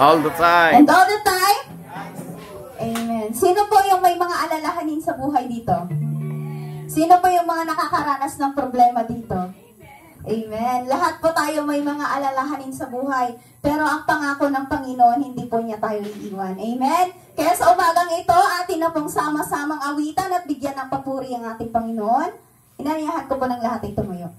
All the time. And all the time? Amen. Sino po yung may mga alalahanin sa buhay dito? Sino po yung mga nakakaranas ng problema dito? Amen. Lahat po tayo may mga alalahanin sa buhay. Pero ang pangako ng Panginoon, hindi po niya tayo iiwan. Amen. Kaya sa umagang ito, atin na pong sama-samang awitan at bigyan ng papuri ang ating Panginoon. Inaniyahan ko po ng lahat ay tumayo.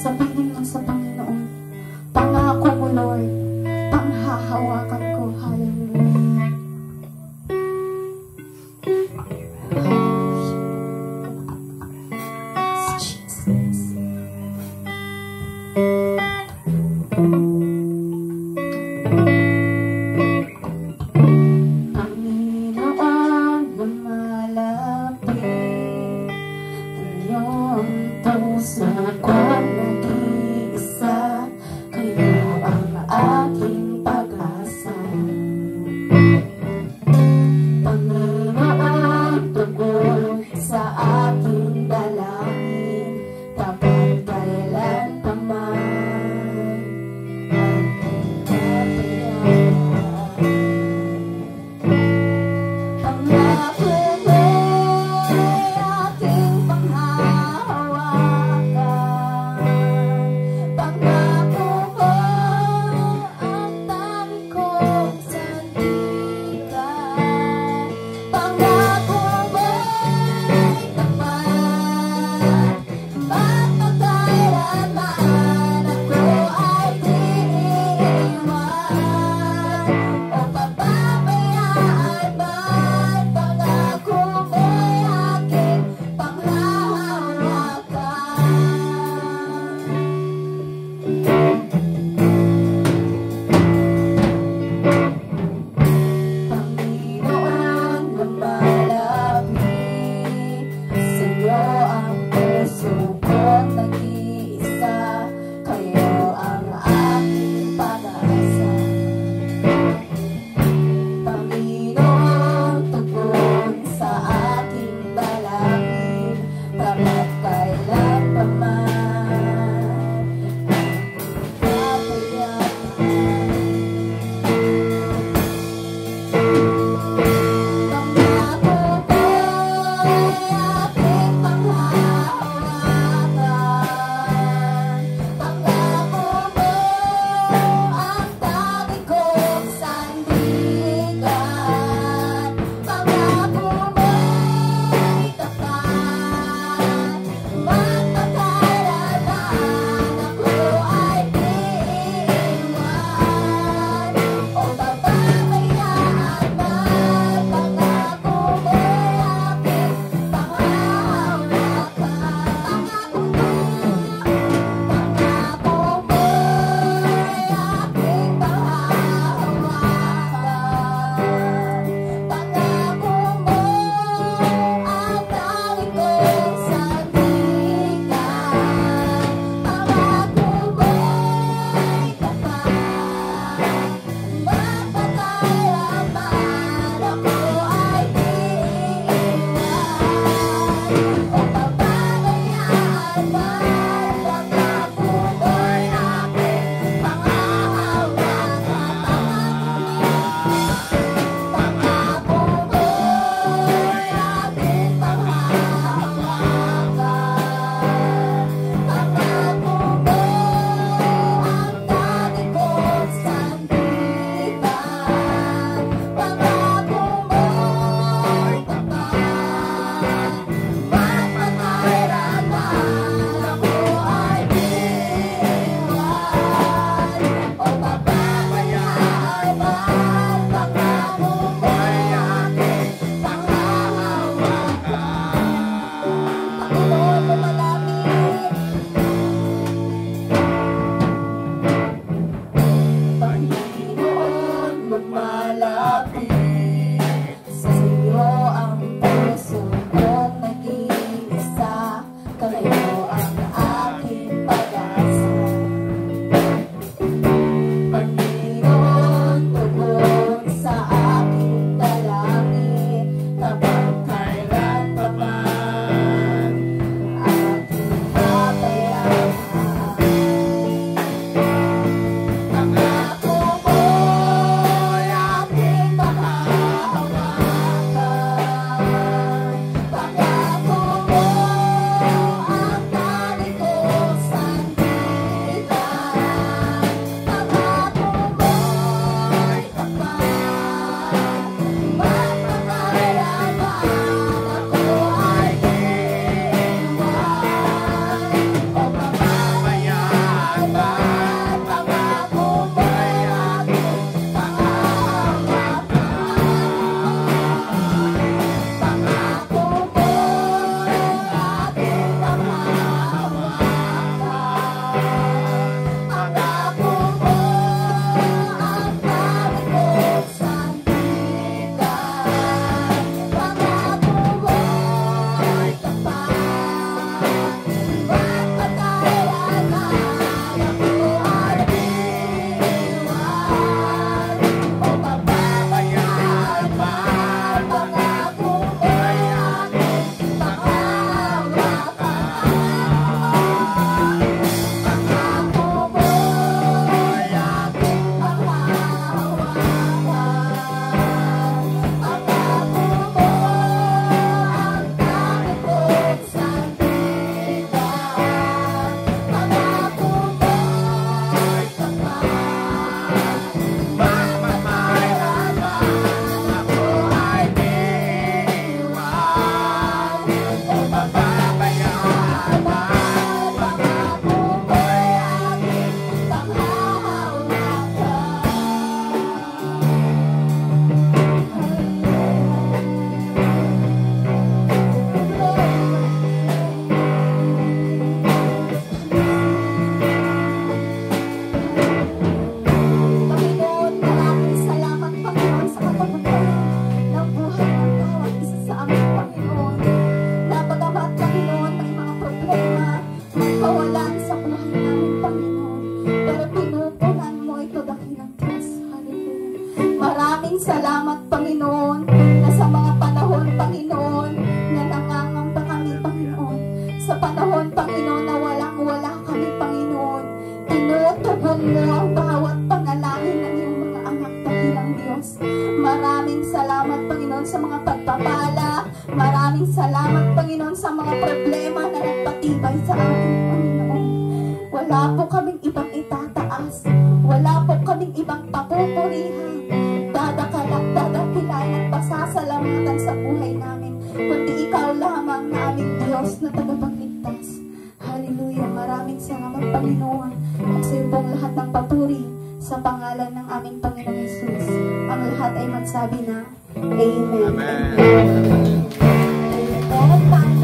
Sabihin mo sa Panginoon, pangako mo Lord, panghahawakan ko. Hallelujah. Jesus. Panginoon, lumalapit iyong puso ko'y nag-iisa, kayo ang aking pag-asa. Panginoon, sa mga pagpapala. Maraming salamat, Panginoon, sa mga problema na nagpatibay sa akin, Panginoon. Wala po kaming ibang itataas. Wala po kaming ibang papupurihan. Dadakilain at pasasalamatan sa buhay namin. Kundi ikaw lamang na aming Diyos na tagapagligtas. Hallelujah. Maraming salamat, Panginoon. At sa iyo pong lahat ng papuri sa pangalan ng aming Panginoong Hesus. Ang lahat ay magsabi na Amen. Amen. Amen.